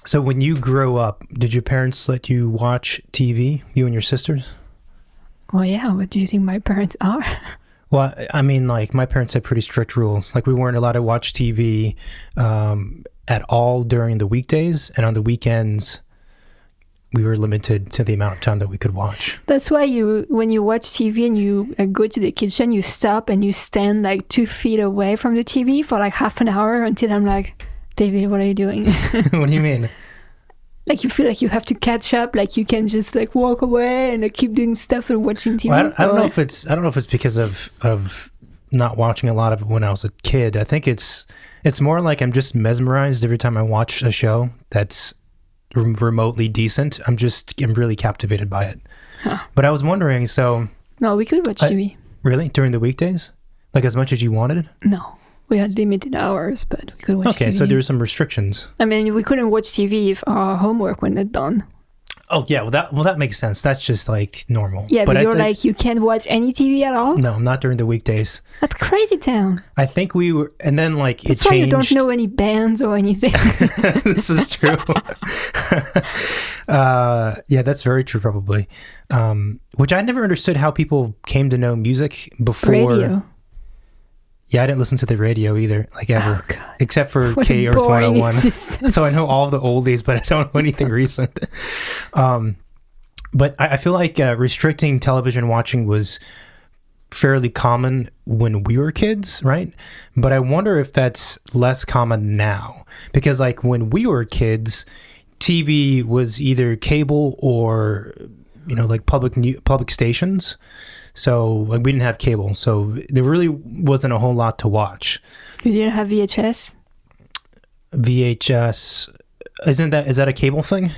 So when you grew up, did your parents let you watch TV, you and your sisters? Well, yeah, what do you think my parents are? Well, I mean, like, my parents had pretty strict rules. Like, we weren't allowed to watch TV at all during the weekdays, and on the weekends, we were limited to the amount of time that we could watch. That's why when you watch TV and you go to the kitchen, you stop and you stand like 2 feet away from the TV for like half an hour until I'm like, David, what are you doing? What do you mean? Like you feel like you have to catch up, like you can just like walk away and like, keep doing stuff and watching TV. Well, I don't know if it's because of not watching a lot of it when I was a kid. I think it's more like I'm just mesmerized every time I watch a show that's remotely decent. I'm really captivated by it. Huh. But I was wondering, so no, we could watch TV. Really? During the weekdays? Like as much as you wanted? No. We had limited hours, but we could watch TV. Okay, so there were some restrictions. I mean, we couldn't watch TV if our homework wasn't done. Oh, yeah. Well, that makes sense. That's just like normal. Yeah, but you're like, you can't watch any TV at all? No, not during the weekdays. That's crazy town. I think we were, and then like That's it changed. Why you don't know any bands or anything. This is true. Yeah, that's very true, probably. Which I never understood how people came to know music before. Radio. Yeah, I didn't listen to the radio either, like ever, except for what K Earth 101. Existence. So I know all the oldies, but I don't know anything recent. But I feel like restricting television watching was fairly common when we were kids, right? But I wonder if that's less common now, because like when we were kids, TV was either cable or like public stations. So like we didn't have cable, so there really wasn't a whole lot to watch. You didn't have VHS? VHS, is that a cable thing?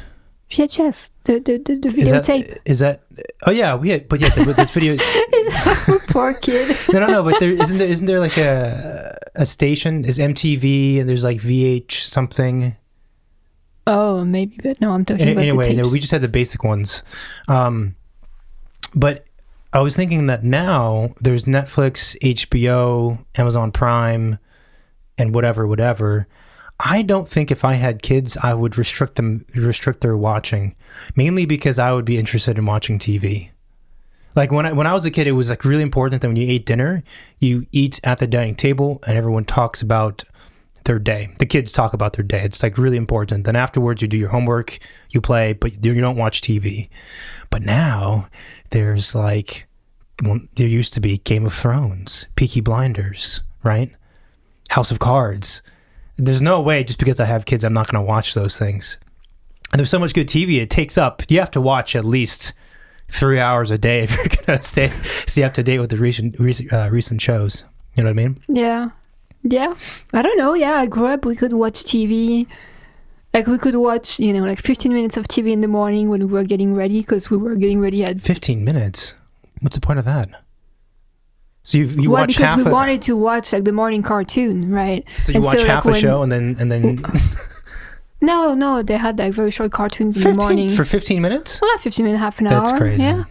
VHS, the videotape. Is that? Oh yeah, we had, but yeah, this video. Poor kid. No, but isn't there like a station? Is MTV and there's like VH something? Oh, maybe, but no, I'm talking about the tapes. No, we just had the basic ones, but. I was thinking that now there's Netflix, HBO, Amazon Prime, and whatever. I don't think if I had kids, I would restrict their watching, mainly because I would be interested in watching TV. Like when I was a kid, it was like really important that when you ate dinner, you eat at the dining table and everyone talks about their day. The kids talk about their day. It's like really important. Then afterwards, you do your homework, you play, but you don't watch TV. But now there's like, there used to be Game of Thrones, Peaky Blinders, right? House of Cards. There's no way just because I have kids, I'm not going to watch those things. And there's so much good TV it takes up. You have to watch at least 3 hours a day if you're going to stay up to date with the recent shows. You know what I mean? Yeah. I don't know. Yeah, I grew up, we could watch TV. Like we could watch, like 15 minutes of TV in the morning when we were getting ready, because we were getting ready at... 15 minutes? What's the point of that? So you watch because half we wanted to watch like the morning cartoon, right? So you watch half a show and then... No, they had like very short cartoons in the morning. For 15 minutes? Well, 15 minutes, half an hour. That's crazy. Yeah.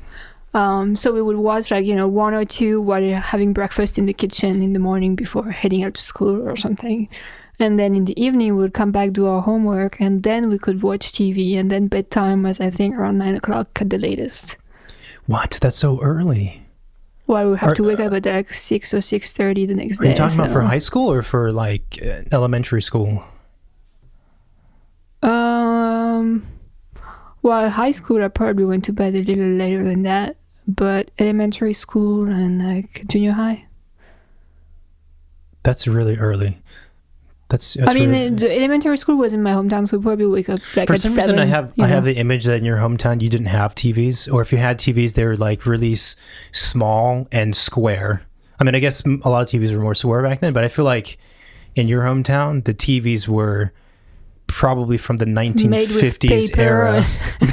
So we would watch like, one or two while having breakfast in the kitchen in the morning before heading out to school or something. And then in the evening, we would come back, do our homework, and then we could watch TV. And then bedtime was, I think, around 9 o'clock at the latest. What? That's so early. Well, we have to wake up at like 6 or 6:30 the next day. Are you talking about for high school or for like elementary school? Well, high school, I probably went to bed a little later than that. But elementary school and like junior high. That's really early. That's I mean, really... the elementary school was in my hometown, so we probably wake up like at 7. For some reason, I have the image that in your hometown you didn't have TVs, or if you had TVs, they were like really small and square. I mean, I guess a lot of TVs were more square back then, but I feel like in your hometown, the TVs were probably from the 1950s era.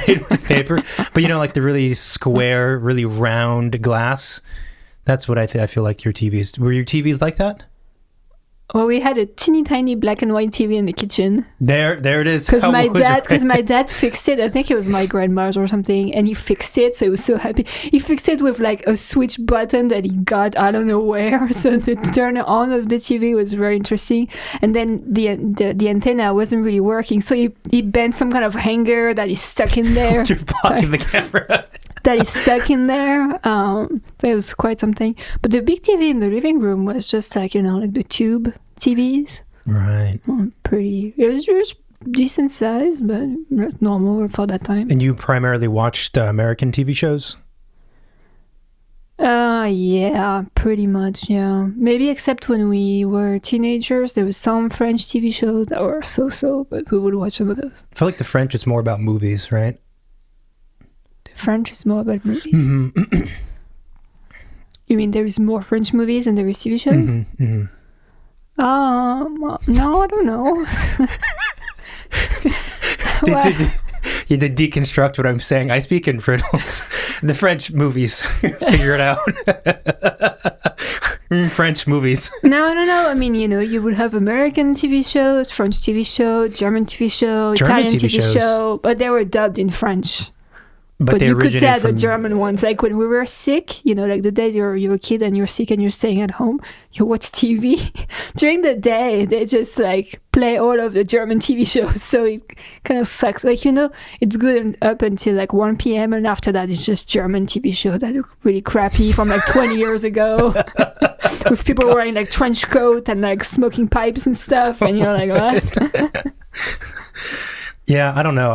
Made with paper. But like the really square, really round glass. That's what I feel like your TVs... Were your TVs like that? Well, we had a teeny tiny black and white TV in the kitchen. There it is. Because my dad fixed it. I think it was my grandma's or something, and he fixed it. So he was so happy. He fixed it with like a switch button that he got I don't know where. So the turn on of the TV was very interesting. And then the antenna wasn't really working, so he bent some kind of hanger that is stuck in there. You're blocking the camera. That is stuck in there. That was quite something. But the big TV in the living room was just like, like the tube TVs. Right. Pretty. It was just decent size, but normal for that time. And you primarily watched American TV shows? Yeah, pretty much, yeah. Maybe except when we were teenagers, there was some French TV shows that were so-so, but we would watch some of those. I feel like the French is more about movies, right? French is more about movies. Mm-hmm. You mean there is more French movies than there is TV shows? Mm-hmm. Mm-hmm. No, I don't know. You did deconstruct what I'm saying. I speak in riddles. The French movies. Figure it out. French movies. No. I mean, you would have American TV shows, French TV show, German TV show, Italian TV show, but they were dubbed in French. But you could tell the German ones, like when we were sick, like the days you're a kid and you're sick and you're staying at home, you watch TV. During the day, they just like play all of the German TV shows. So it kind of sucks. Like, it's good up until like 1 p.m. and after that, it's just German TV shows that look really crappy from like 20 years ago. With people wearing like trench coat and like smoking pipes and stuff. And you're like, what? Yeah, I don't know.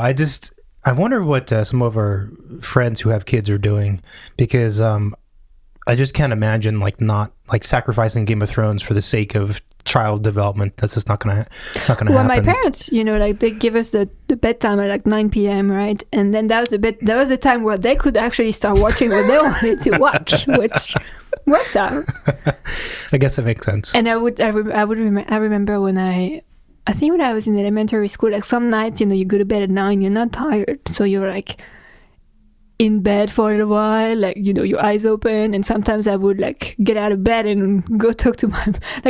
I wonder what some of our friends who have kids are doing, because I just can't imagine not sacrificing Game of Thrones for the sake of child development. That's just not gonna happen. Well, my parents, they give us the bedtime at like 9 p.m. right, and then that was the time where they could actually start watching what they wanted to watch, which worked out. I guess that makes sense. And I remember when I think when I was in elementary school, like some nights, you go to bed at 9, you're not tired. So you're like in bed for a little while, like, your eyes open. And sometimes I would like get out of bed and go talk to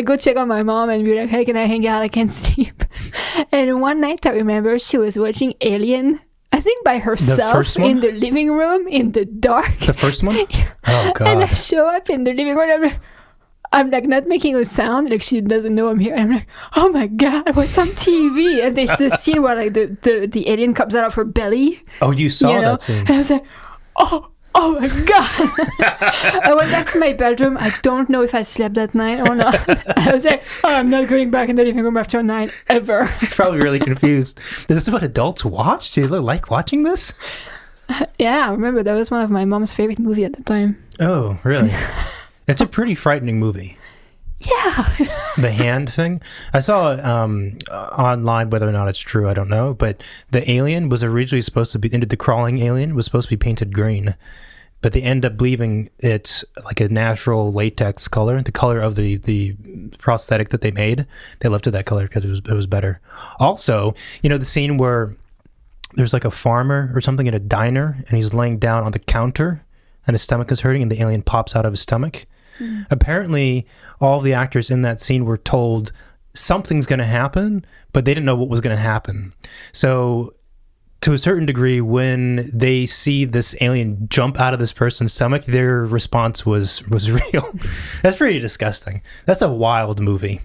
go check on my mom and be like, hey, can I hang out? I can't sleep. And one night I remember she was watching Alien, I think by herself in the living room in the dark. The first one? Oh, God. And I show up in the living room. I'm like not making a sound, like she doesn't know I'm here. And I'm like, oh my God, what's on TV? And there's this scene where like the alien comes out of her belly. Oh, you saw that scene. And I was like, oh my God. I went back to my bedroom. I don't know if I slept that night or not. I was like, I'm not going back in the living room after 9 ever. You're probably really confused. Is this what adults watch? Do you like watching this? Yeah, I remember that was one of my mom's favorite movies at the time. Oh, really? It's a pretty frightening movie. Yeah. The hand thing. I saw online, whether or not it's true, I don't know, but the alien was originally supposed to be, the crawling alien was supposed to be painted green, but they end up leaving it like a natural latex color, the color of the prosthetic that they made. They left it that color because it was better. Also, the scene where there's like a farmer or something at a diner and he's laying down on the counter and his stomach is hurting and the alien pops out of his stomach. Mm. Apparently, all the actors in that scene were told something's going to happen, but they didn't know what was going to happen. So, to a certain degree, when they see this alien jump out of this person's stomach, their response was real. That's pretty disgusting. That's a wild movie.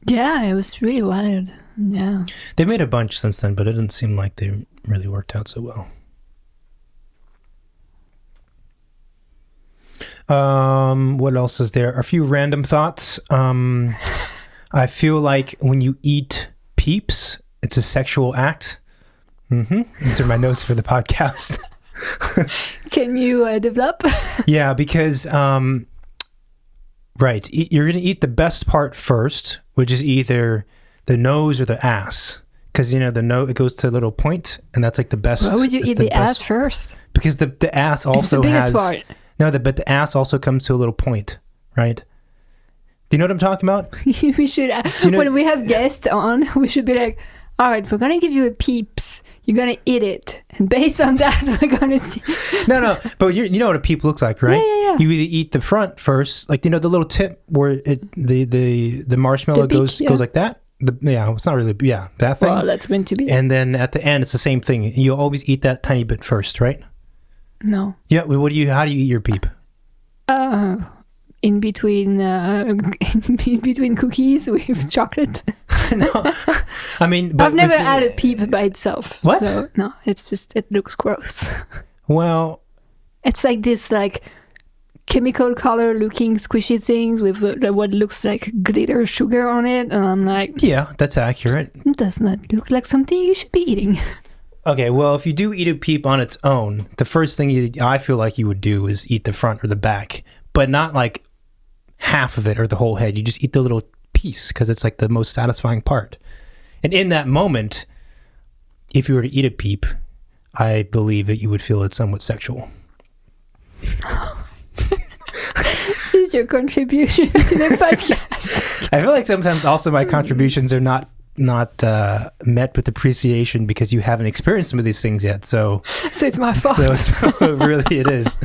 Yeah, it was really wild. Yeah. They've made a bunch since then, but it didn't seem like they really worked out so well. What else is there? A few random thoughts. I feel like when you eat Peeps, it's a sexual act. These are my notes for the podcast. Can you develop? Yeah, because, right, you're going to eat the best part first, which is either the nose or the ass. Because, the nose, it goes to a little point, and that's like the best. Why would you eat the ass first? Because the ass also has... It's the biggest part. No, but the ass also comes to a little point, right? Do you know what I'm talking about? We should, when we have guests on, we should be like, all right, we're going to give you a Peeps. You're gonna eat it, and based on that, we're gonna see. No, but you know what a peep looks like, right? Yeah. You either eat the front first, like the little tip where the marshmallow goes like that. It's not really that thing. Well, that's meant to be. And then at the end, it's the same thing. You always eat that tiny bit first, right? No. Yeah. How do you eat your peep? In between cookies with chocolate. No, I mean, but I've never had a peep by itself. What? So, no, it's just it looks gross. Well, it's like this chemical color looking squishy things with what looks like glitter sugar on it, and I'm like, yeah, that's accurate. It does not look like something you should be eating. Okay, well, if you do eat a peep on its own, the first thing I feel like you would do is eat the front or the back, but not like half of it or the whole head. You just eat the little piece because it's like the most satisfying part. And in that moment, if you were to eat a peep, I believe that you would feel it somewhat sexual. This is your contribution to the podcast. I feel like sometimes also my contributions are not met with appreciation because you haven't experienced some of these things yet. So it's my fault. So really it is.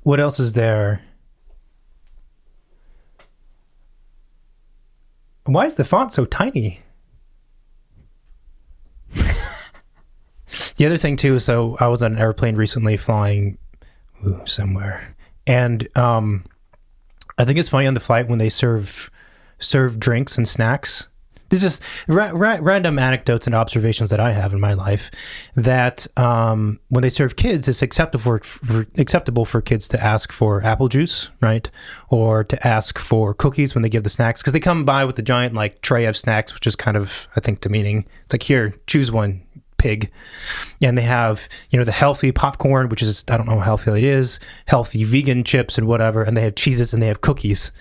What else is there? Why is the font so tiny? The other thing too, so I was on an airplane recently flying somewhere, and I think it's funny on the flight when they serve drinks and snacks. There's just random anecdotes and observations that I have in my life that when they serve kids, it's acceptable for kids to ask for apple juice, right? Or to ask for cookies when they give the snacks, because they come by with the giant tray of snacks, which is kind of, I think, demeaning. It's like, here, choose one, pig. And they have, the healthy popcorn, which is, I don't know how healthy it is, healthy vegan chips and whatever, and they have Cheez-Its and they have cookies.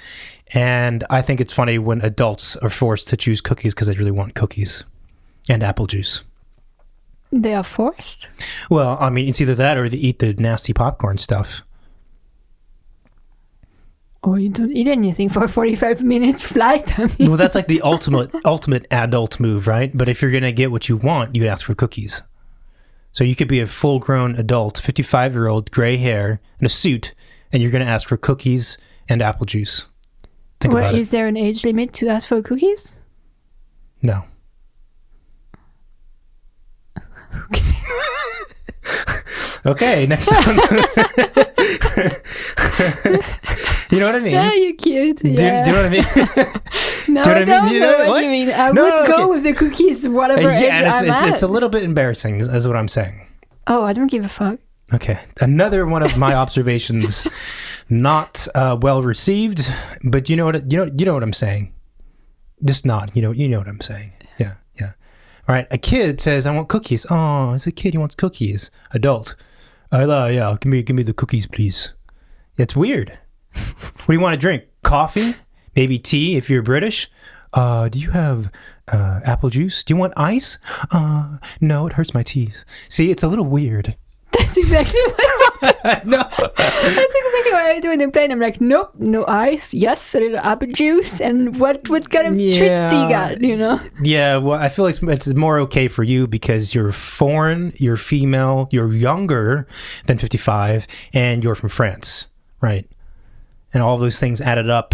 And I think it's funny when adults are forced to choose cookies because they really want cookies and apple juice. They are forced? Well, I mean, it's either that or they eat the nasty popcorn stuff. Or you don't eat anything for a 45-minute flight. I mean. Well, that's like the ultimate adult move, right? But if you're going to get what you want, you'd ask for cookies. So you could be a full-grown adult, 55-year-old, gray hair, in a suit, and you're going to ask for cookies and apple juice. Think about it. Is there an age limit to ask for cookies? No. Okay. Okay, next one. You know what I mean? Yeah, you're cute. Yeah. Do you know what I mean? No, I don't know what you mean. I would go with the cookies, whatever age I'm at. It's a little bit embarrassing, is what I'm saying. Oh, I don't give a fuck. Okay, another one of my observations, not well received, but you know what I'm saying. Just nod. You know what I'm saying. Yeah. All right, a kid says, "I want cookies." Oh, it's a kid. He wants cookies. Adult. Yeah, give me the cookies, please. It's weird. What do you want to drink? Coffee? Maybe tea if you're British? Do you have apple juice? Do you want ice? No, it hurts my teeth. See, it's a little weird. That's exactly what I do. No. That's exactly what I do in the plane. I'm like, nope, no ice. Yes, a little apple juice. And what kind of treats do you got, Yeah, well, I feel like it's more okay for you because you're foreign, you're female, you're younger than 55, and you're from France, right? And all those things added up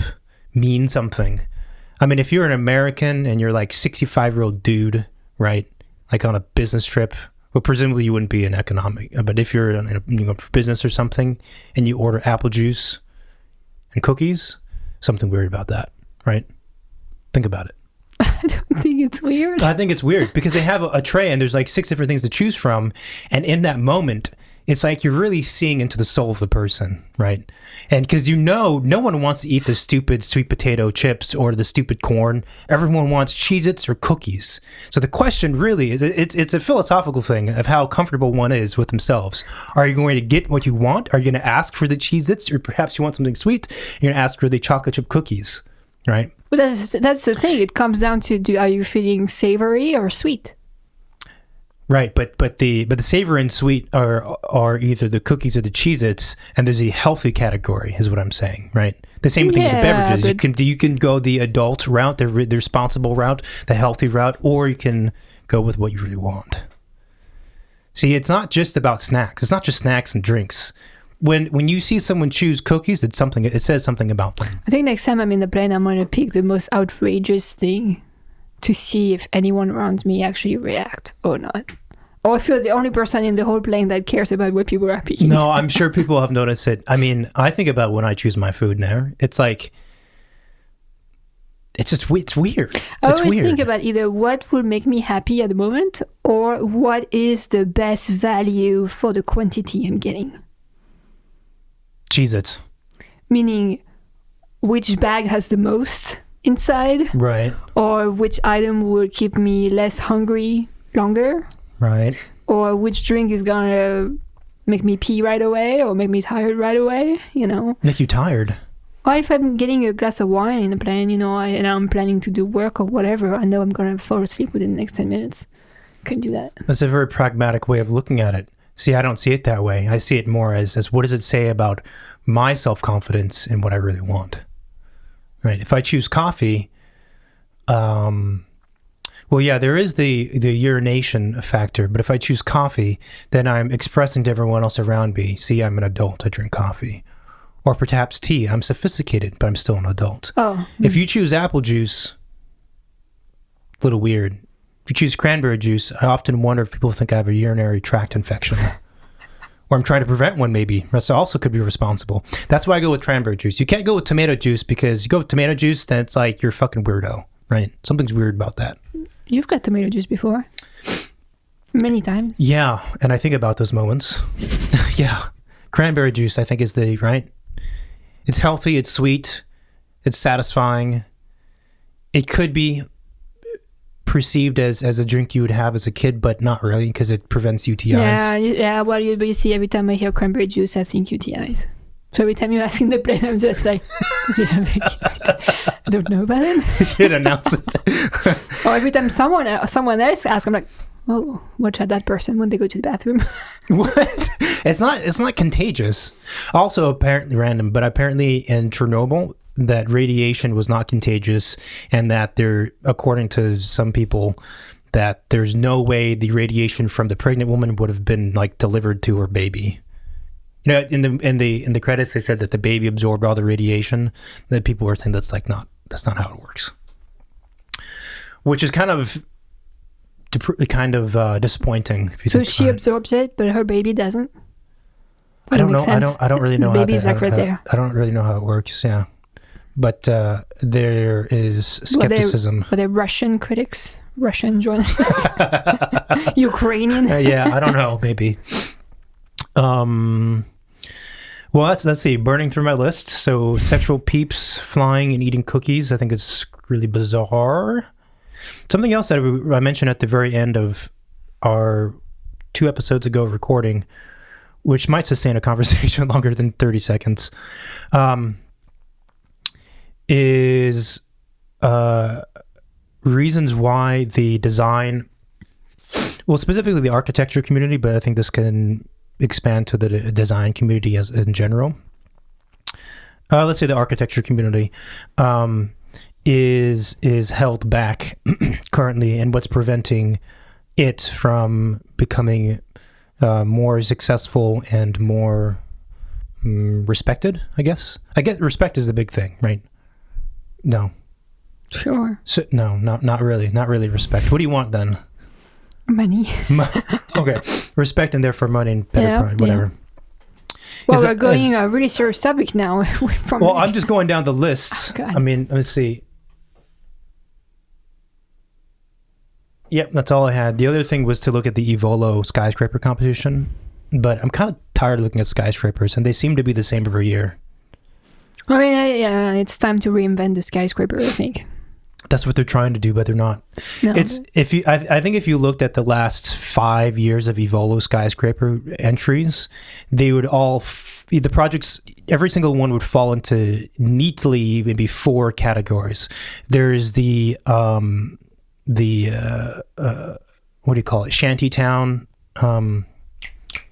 mean something. I mean, if you're an American and you're like 65-year-old dude, right? Like on a business trip, well, presumably you wouldn't be an economic, but if you're in a business or something and you order apple juice and cookies, something weird about that, right? Think about it. I don't think it's weird. I think it's weird because they have a tray and there's like 6 different things to choose from. And in that moment, it's like you're really seeing into the soul of the person, right? And because no one wants to eat the stupid sweet potato chips or the stupid corn. Everyone wants Cheez-Its or cookies. So the question really is, it's a philosophical thing of how comfortable one is with themselves. Are you going to get what you want? Are you going to ask for the Cheez-Its, or perhaps you want something sweet? You're going to ask for the chocolate chip cookies, right? Well, that's the thing. It comes down to, are you feeling savory or sweet? Right, but the savory and sweet are either the cookies or the Cheez-Its, and there's a healthy category, is what I'm saying, right? The same thing with the Yeah, beverages. but- You can go the adult route, the responsible route, the healthy route, or you can go with what you really want. See, it's not just about snacks. It's not just snacks and drinks. When you see someone choose cookies, it says something about them. I think next time I'm in the plane, I'm gonna pick the most outrageous thing to see if anyone around me actually react or not. Or if you're the only person in the whole plane that cares about what people are picking. No, I'm sure people have noticed it. I mean, I think about when I choose my food now. It's like, it's weird. I It's always weird. think about either what will make me happy at the moment or what is the best value for the quantity I'm getting. Cheez-Its. Meaning, which bag has the most inside, Right, or which item will keep me less hungry longer, right. or which drink is gonna make me pee right away or make me tired right away, you know. Make you tired. Or if I'm getting a glass of wine in a plane, you know, and I'm planning to do work or whatever, I know I'm gonna fall asleep within the next 10 minutes. Can do that. That's a very pragmatic way of looking at it. See, I don't see it that way. I see it more as what does it say about my self-confidence in what I really want? Right. If I choose coffee, well, yeah, there is the urination factor. But if I choose coffee, then I'm expressing to everyone else around me, see, I'm an adult. I drink coffee. Or perhaps tea. I'm sophisticated, but I'm still an adult. Oh. If you choose apple juice, a little weird. If you choose cranberry juice, I often wonder if people think I have a urinary tract infection. Or I'm trying to prevent one, maybe. That also could be responsible. That's why I go with cranberry juice. You can't go with tomato juice because you go with tomato juice, then it's like you're a fucking weirdo, right? Something's weird about that. You've got tomato juice before. Many times. Yeah, and I think about those moments. Yeah. Cranberry juice, I think, is right? It's healthy, it's sweet, it's satisfying. It could be perceived as a drink you would have as a kid, but not really, because it prevents UTIs. Yeah. Well, you see, every time I hear cranberry juice, I think UTIs. So every time you ask in the plane, I'm just like, does he have a UTI? I don't know about him. You should announce it. Or every time someone else asks, I'm like, oh, watch out that person when they go to the bathroom. What? It's not contagious. Also, apparently random, but apparently in Chernobyl, that radiation was not contagious, and that according to some people, that there's no way the radiation from the pregnant woman would have been like delivered to her baby. You know, in the credits, they said that the baby absorbed all the radiation. That people were saying that's not how it works, which is kind of disappointing. If you So think she about it. absorbs it, but her baby doesn't. I don't know. Makes sense. I don't really know Baby is like right there. I don't really know how it works. Yeah, but there is skepticism. Were they Russian critics, Russian journalists, Ukrainian? Yeah, I don't know. Maybe. Well, let's see. Burning through my list. So, sexual peeps, flying and eating cookies. I think it's really bizarre. Something else that I mentioned at the very end of our 2 episodes ago recording, which might sustain a conversation longer than 30 seconds, is reasons why the design, well, specifically the architecture community, but I think this can expand to the design community as in general. Let's say the architecture community is held back currently, and what's preventing it from becoming more successful and more respected, I guess. I guess respect is the big thing, right? No. Sure. So, no, not really. Not really respect. What do you want then? Money. Okay. Respect and therefore money and better pride, whatever. Yeah. Well, we're going a really serious topic now. I'm just going down the list. Okay. I mean, let's see. Yep, that's all I had. The other thing was to look at the Evolo skyscraper competition, but I'm kind of tired of looking at skyscrapers, and they seem to be the same every year. I mean, yeah, it's time to reinvent the skyscraper, I think. That's what they're trying to do, but they're not. No. I think if you looked at the last 5 years of Evolo skyscraper entries, they would all the projects, every single one would fall into neatly maybe 4 categories. There's the what do you call it? Shantytown,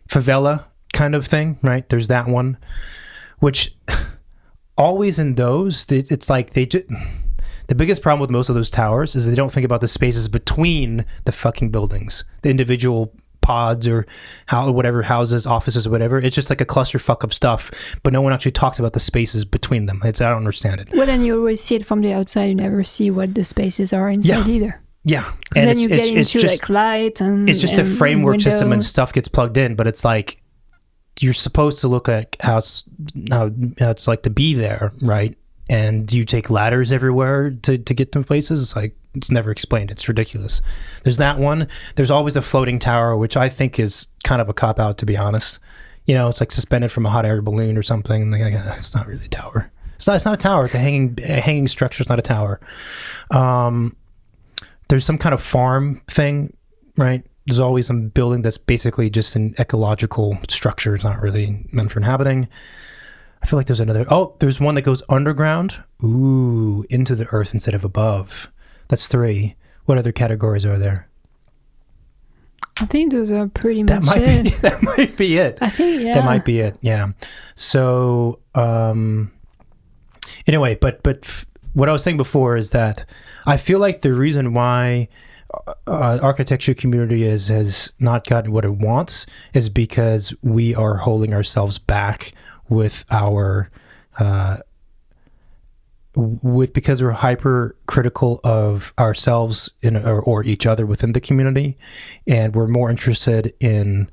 favela kind of thing, right? There's that one, which always in those, it's like the biggest problem with most of those towers is they don't think about the spaces between the fucking buildings, the individual pods or whatever, houses, offices, or whatever. It's just like a clusterfuck of stuff, but no one actually talks about the spaces between them. I don't understand it. Well, then you always see it from the outside. You never see what the spaces are inside either. Yeah, because then you get into just, like light and it's just a framework system and stuff gets plugged in, but it's like you're supposed to look at how it's like to be there, right? And you take ladders everywhere to get to places. It's like, it's never explained. It's ridiculous. There's that one. There's always a floating tower, which I think is kind of a cop-out, to be honest. You know, it's like suspended from a hot air balloon or something. Like, it's not really a tower. It's not a tower. It's a hanging structure. It's not a tower. There's some kind of farm thing, right? There's always some building that's basically just an ecological structure. It's not really meant for inhabiting. I feel like there's another. Oh, there's one that goes underground. Ooh, into the earth instead of above. That's 3. What other categories are there? I think those are pretty much it. That might be it. I think, yeah. That might be it, yeah. So, anyway, but what I was saying before is that I feel like the reason why architecture community has not gotten what it wants is because we are holding ourselves back with our because we're hyper critical of ourselves or each other within the community, and we're more interested in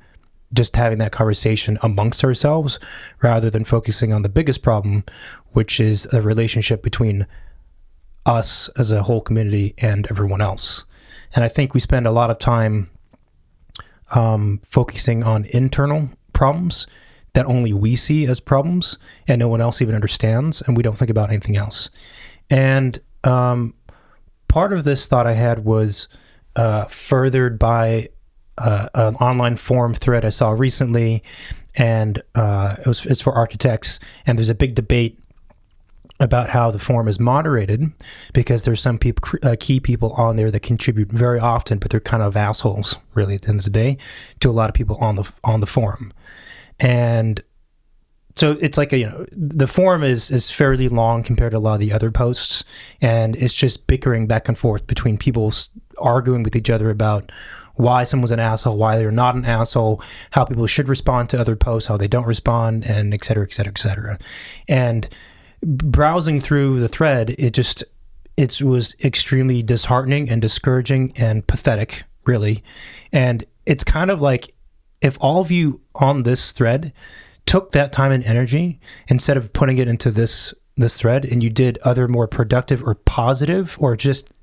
just having that conversation amongst ourselves rather than focusing on the biggest problem, which is a relationship between us as a whole community and everyone else. And I think we spend a lot of time focusing on internal problems that only we see as problems and no one else even understands, and we don't think about anything else. And part of this thought I had was furthered by an online forum thread I saw recently, and it's for architects, and there's a big debate about how the forum is moderated, because there's some key people on there that contribute very often, but they're kind of assholes, really, at the end of the day, to a lot of people on the forum. And so it's like, the forum is fairly long compared to a lot of the other posts, and it's just bickering back and forth between people arguing with each other about why someone's an asshole, why they're not an asshole, how people should respond to other posts, how they don't respond, and et cetera, et cetera, et cetera. And browsing through the thread, it was extremely disheartening and discouraging and pathetic, really. And it's kind of like, if all of you on this thread took that time and energy instead of putting it into this thread, and you did other more productive or positive or just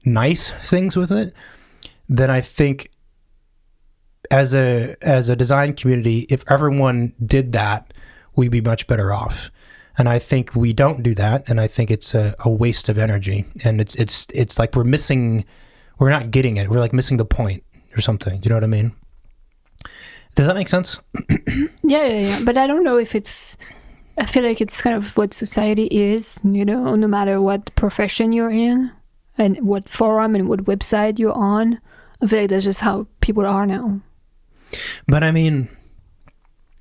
nice things with it, then I think as a design community, if everyone did that, we'd be much better off. And I think we don't do that, and I think it's a waste of energy. And it's like we're not getting it. We're like missing the point or something. Do you know what I mean? Does that make sense? Yeah. But I don't know if I feel like it's kind of what society is, no matter what profession you're in and what forum and what website you're on. I feel like that's just how people are now. But I mean...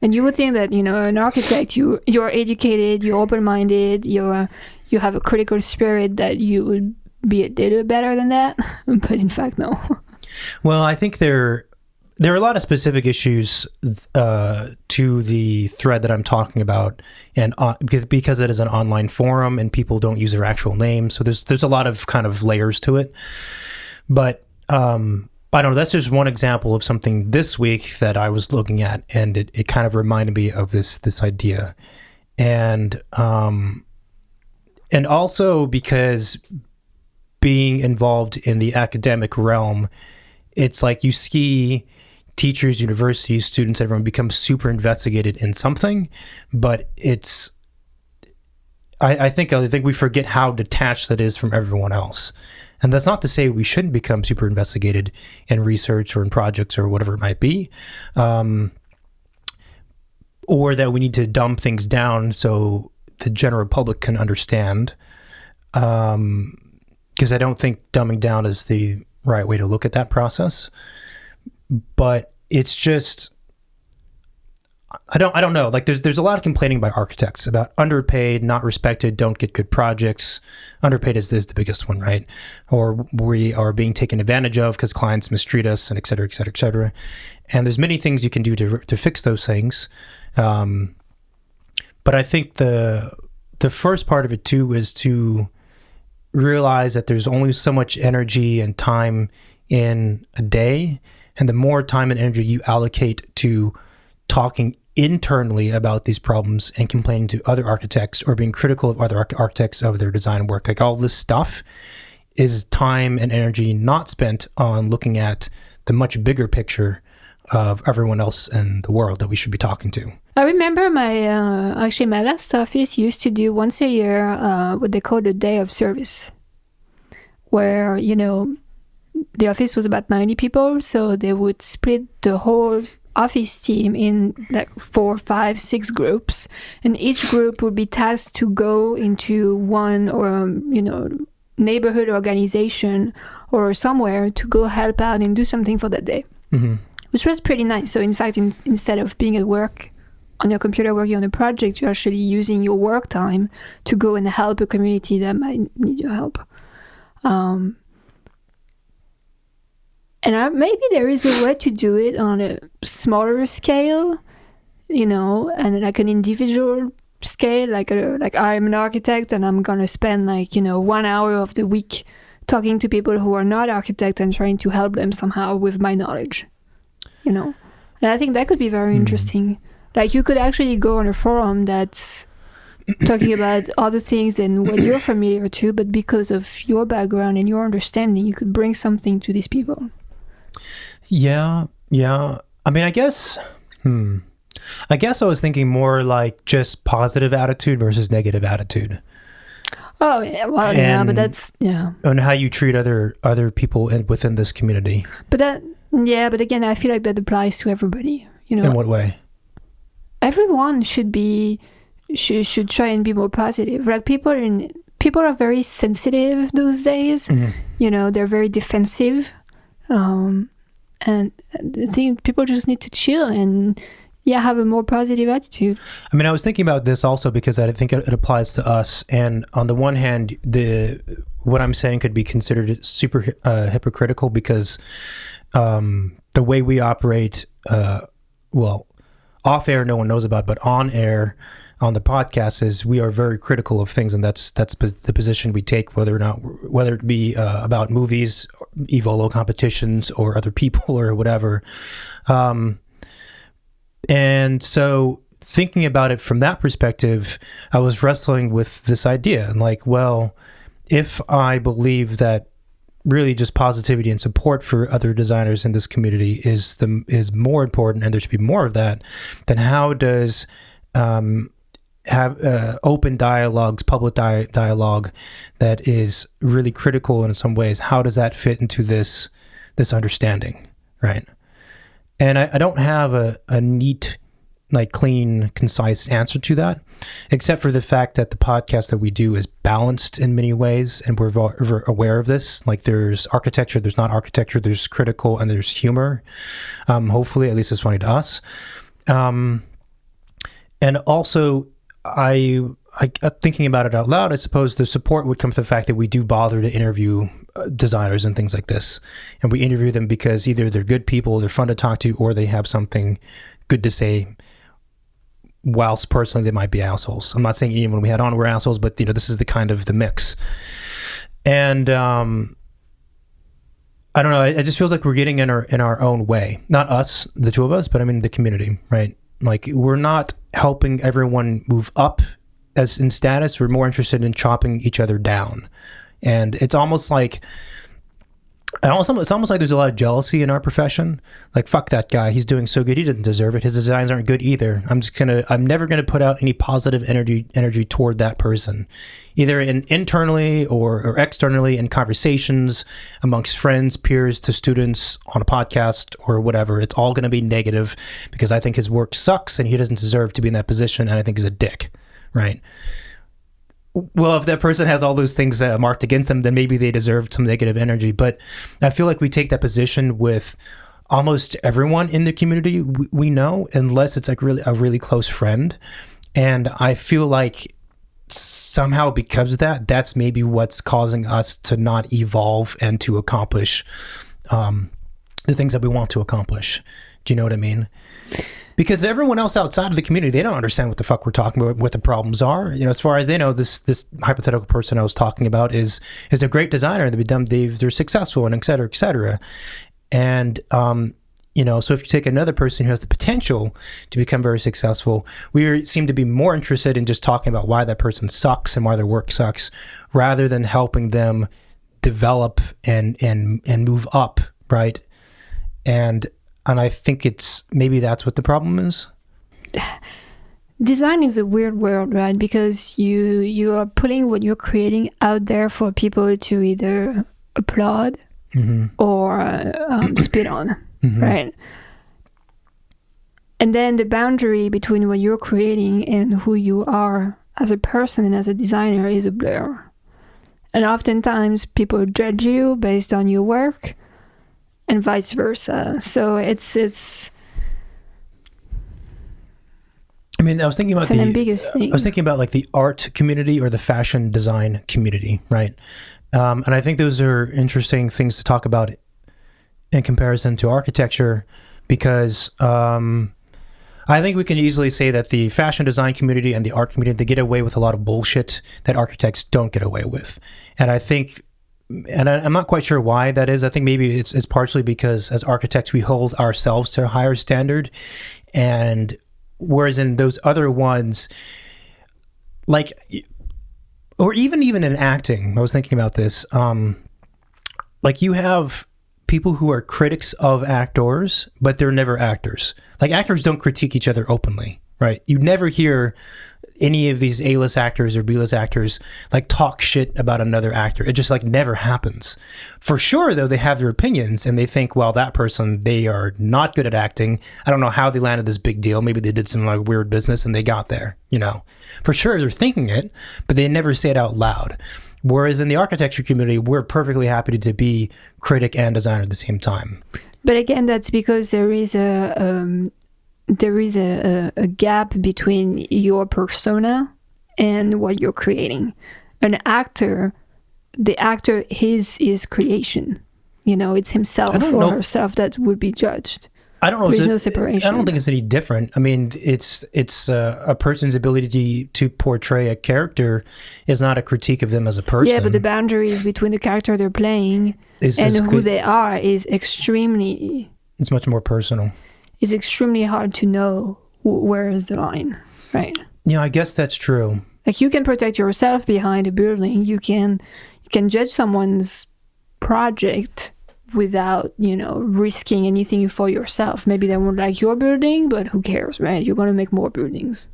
And you would think that, an architect, you're educated, you're open-minded, you have a critical spirit, that you would be a little better than that. But in fact, no. Well, I think there are a lot of specific issues to the thread that I'm talking about, and because it is an online forum and people don't use their actual names, so there's a lot of kind of layers to it. But I don't know, that's just one example of something this week that I was looking at, and it kind of reminded me of this idea, and also because being involved in the academic realm, it's like you see teachers, universities, students, everyone becomes super investigated in something, but I think we forget how detached that is from everyone else. And that's not to say we shouldn't become super investigated in research or in projects or whatever it might be, or that we need to dumb things down so the general public can understand, because I don't think dumbing down is the right way to look at that process. But it's just, I don't know. Like there's a lot of complaining by architects about underpaid, not respected, don't get good projects. Underpaid is the biggest one, right? Or we are being taken advantage of because clients mistreat us, and et cetera, et cetera, et cetera. And there's many things you can do to fix those things. But I think the first part of it too is to realize that there's only so much energy and time in a day, and the more time and energy you allocate to talking internally about these problems and complaining to other architects or being critical of other architects of their design work, like all this stuff is time and energy not spent on looking at the much bigger picture of everyone else in the world that we should be talking to. I remember my last office used to do once a year what they call the Day of Service, where, the office was about 90 people, so they would split the whole office team in like 4, 5, 6 groups, and each group would be tasked to go into one or neighborhood organization or somewhere to go help out and do something for that day, which was pretty nice. So in fact, instead of being at work on your computer working on a project, you're actually using your work time to go and help a community that might need your help. And maybe there is a way to do it on a smaller scale, and like an individual scale, like I'm an architect and I'm going to spend 1 hour of the week talking to people who are not architects and trying to help them somehow with my knowledge, And I think that could be very interesting. Like you could actually go on a forum that's talking about other things than what you're familiar to, but because of your background and your understanding, you could bring something to these people. Yeah. I mean, I guess I was thinking more like just positive attitude versus negative attitude. Oh, yeah. Well, but that's, and how you treat other people within this community. But again, I feel like that applies to everybody. In what way? Everyone should try and be more positive. Like people are very sensitive those days. They're very defensive. And I think people just need to chill and have a more positive attitude. I mean, I was thinking about this also because I think it applies to us. And on the one hand, what I'm saying could be considered super hypocritical because the way we operate, off air, no one knows about, but on air, on the podcast, is we are very critical of things, and that's the position we take, whether it be about movies, Evolo competitions, or other people or whatever. And so thinking about it from that perspective, I was wrestling with this idea, and if I believe that really just positivity and support for other designers in this community is more important, and there should be more of that, then how does have open dialogues, public dialogue that is really critical in some ways, how does that fit into this understanding, right? And I don't have a neat, clean, concise answer to that, except for the fact that the podcast that we do is balanced in many ways, and we're aware of this. Like there's architecture, there's not architecture, there's critical, and there's humor. Hopefully, at least it's funny to us. And also, I thinking about it out loud, I suppose the support would come from the fact that we do bother to interview designers and things like this. And we interview them because either they're good people, they're fun to talk to, or they have something good to say, whilst personally they might be assholes. I'm not saying anyone we had on were assholes, but this is the kind of the mix. And I don't know, it just feels like we're getting in our own way. Not us, the two of us, but I mean the community, right? Like we're not helping everyone move up as in status. We're more interested in chopping each other down. And it's almost like there's a lot of jealousy in our profession. Like, fuck that guy, he's doing so good, he doesn't deserve it. His designs aren't good either. I'm never gonna put out any positive energy toward that person, either internally or externally in conversations amongst friends, peers, to students, on a podcast or whatever. It's all gonna be negative because I think his work sucks and he doesn't deserve to be in that position, and I think he's a dick, right? Well, if that person has all those things marked against them, then maybe they deserve some negative energy. But I feel like we take that position with almost everyone in the community we know, unless it's like really a really close friend. And I feel like somehow because of that, that's maybe what's causing us to not evolve and to accomplish the things that we want to accomplish. Do you know what I mean? Because everyone else outside of the community, they don't understand what the fuck we're talking about, what the problems are. You know, as far as they know, this hypothetical person I was talking about is a great designer. They're successful and et cetera, et cetera. And, you know, so if you take another person who has the potential to become very successful, we seem to be more interested in just talking about why that person sucks and why their work sucks, rather than helping them develop and move up, right? And I think maybe that's what the problem is. Design is a weird world, right? Because you are putting what you're creating out there for people to either applaud or spit on, right? And then the boundary between what you're creating and who you are as a person and as a designer is a blur. And oftentimes people judge you based on your work, and vice versa. So it's I mean, I was thinking about an ambiguous thing. I was thinking about like the art community or the fashion design community, right? And I think those are interesting things to talk about in comparison to architecture, because I think we can easily say that the fashion design community and the art community, they get away with a lot of bullshit that architects don't get away with. And I think, and I'm not quite sure why that is. I think maybe it's partially because as architects, we hold ourselves to a higher standard. And whereas in those other ones, like, or even in acting, I was thinking about this, like you have people who are critics of actors, but they're never actors. Like actors don't critique each other openly, right? You never hear any of these A-list actors or B-list actors like talk shit about another actor. It just like never happens. For sure, though, they have their opinions and they think, well, that person, they are not good at acting. I don't know how they landed this big deal. Maybe they did some like weird business and they got there, you know. For sure, they're thinking it, but they never say it out loud. Whereas in the architecture community, we're perfectly happy to be critic and designer at the same time. But again, that's because there is a gap between your persona and what you're creating. An actor, the actor is his creation. You know, it's himself or herself that would be judged. I don't know. There's no separation. I don't think it's any different. I mean, it's a person's ability to portray a character is not a critique of them as a person. Yeah, but the boundaries between the character they're playing and who they are is extremely... It's much more personal. It's extremely hard to know where is the line, right? Yeah, I guess that's true. Like you can protect yourself behind a building. You can judge someone's project without, you know, risking anything for yourself. Maybe they won't like your building, but who cares, right? You're going to make more buildings.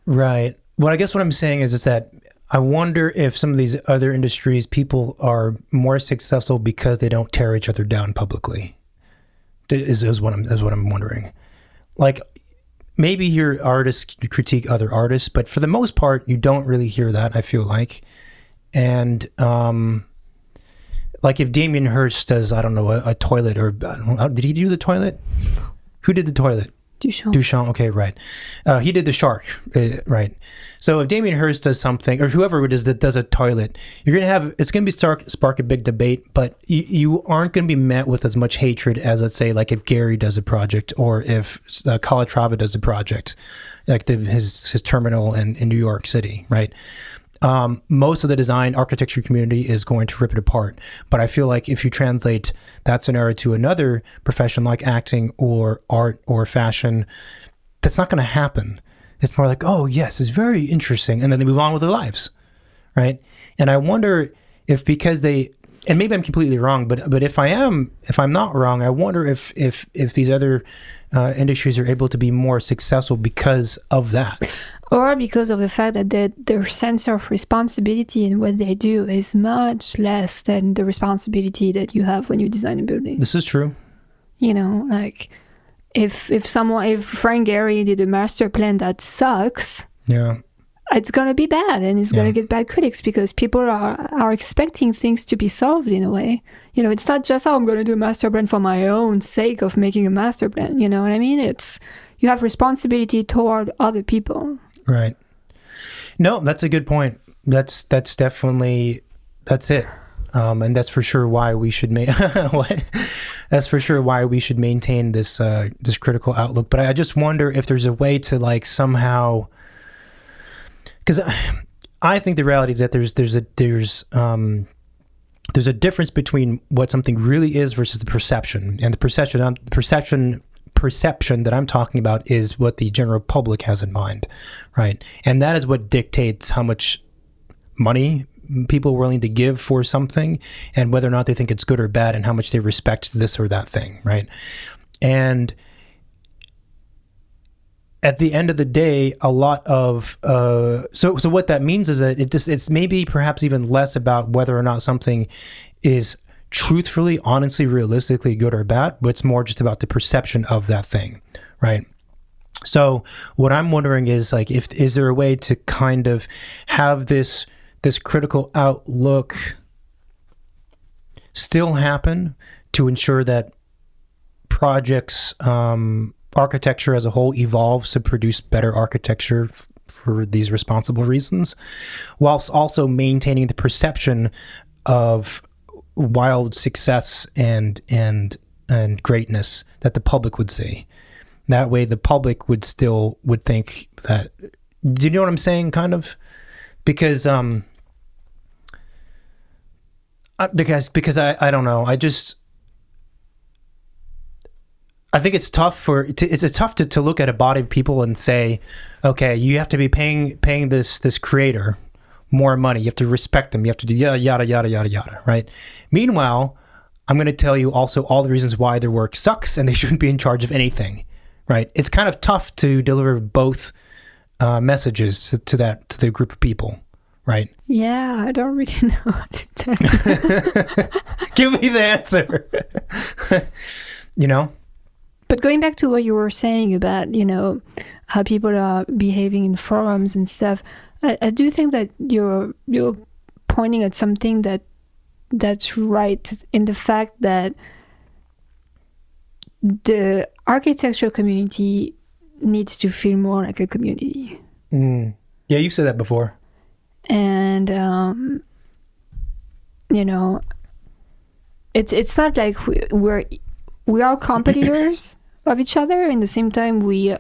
Right. Well, I guess what I'm saying is that I wonder if some of these other industries, people are more successful because they don't tear each other down publicly. Is what I'm wondering. Like, maybe your artists critique other artists, but for the most part, you don't really hear that, I feel like. And like if Damien Hirst does, I don't know, a toilet, or did he do the toilet? Who did the toilet? Duchamp, okay, right. He did the shark, right. So if Damien Hirst does something, or whoever it is that does a toilet, it's going to spark a big debate, but you aren't going to be met with as much hatred as, let's say, like if Gary does a project, or if Calatrava does a project, like his terminal in New York City, right? Most of the design architecture community is going to rip it apart. But I feel like if you translate that scenario to another profession like acting or art or fashion, that's not going to happen. It's more like, oh, yes, it's very interesting. And then they move on with their lives, right? And I wonder if because and maybe I'm completely wrong, but if I'm not wrong, I wonder if these other industries are able to be more successful because of that. Or because of the fact that their sense of responsibility in what they do is much less than the responsibility that you have when you design a building. This is true. You know, like if Frank Gehry did a master plan that sucks, yeah, it's going to be bad, and it's going to get bad critics because people are expecting things to be solved in a way. You know, it's not just, I'm going to do a master plan for my own sake of making a master plan. You know what I mean? It's, you have responsibility toward other people. Right. No, that's a good point. That's definitely, that's it. And that's for sure why we should that's for sure why we should maintain this this critical outlook. But I just wonder if there's a way to like somehow, because I think the reality is that there's a difference between what something really is versus the perception, and the perception that I'm talking about is what the general public has in mind, right? And that is what dictates how much money people are willing to give for something, and whether or not they think it's good or bad, and how much they respect this or that thing, right? And at the end of the day, a lot of so what that means is that it's maybe perhaps even less about whether or not something is truthfully, honestly, realistically good or bad, but it's more just about the perception of that thing, right? So what I'm wondering is like, is there a way to kind of have this critical outlook still happen to ensure that projects, architecture as a whole evolves to produce better architecture for these responsible reasons, whilst also maintaining the perception of wild success and greatness that the public would see. That way the public would think that, do you know what I'm saying, kind of? Because I don't know. I think it's tough to look at a body of people and say, okay, you have to be paying this creator more money. You have to respect them. You have to do yada, yada, yada, yada, right? Meanwhile, I'm going to tell you also all the reasons why their work sucks and they shouldn't be in charge of anything, right? It's kind of tough to deliver both messages to the group of people, right? Yeah, I don't really know what to tell you. Give me the answer. You know? But going back to what you were saying about, you know, how people are behaving in forums and stuff, I do think that you're pointing at something that's right in the fact that the architectural community needs to feel more like a community. Mm. Yeah, you've said that before. And you know, it's not like we are competitors of each other. In the same time, we're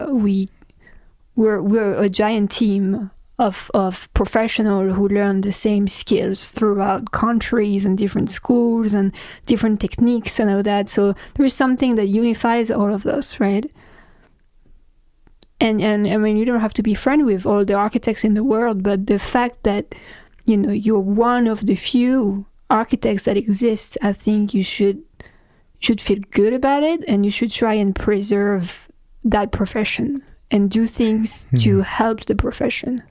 a giant team of professionals who learn the same skills throughout countries and different schools and different techniques and all that. So there is something that unifies all of us, right? And I mean, you don't have to be friends with all the architects in the world, but the fact that, you know, you're one of the few architects that exist, I think you should feel good about it, and you should try and preserve that profession and do things to help the profession.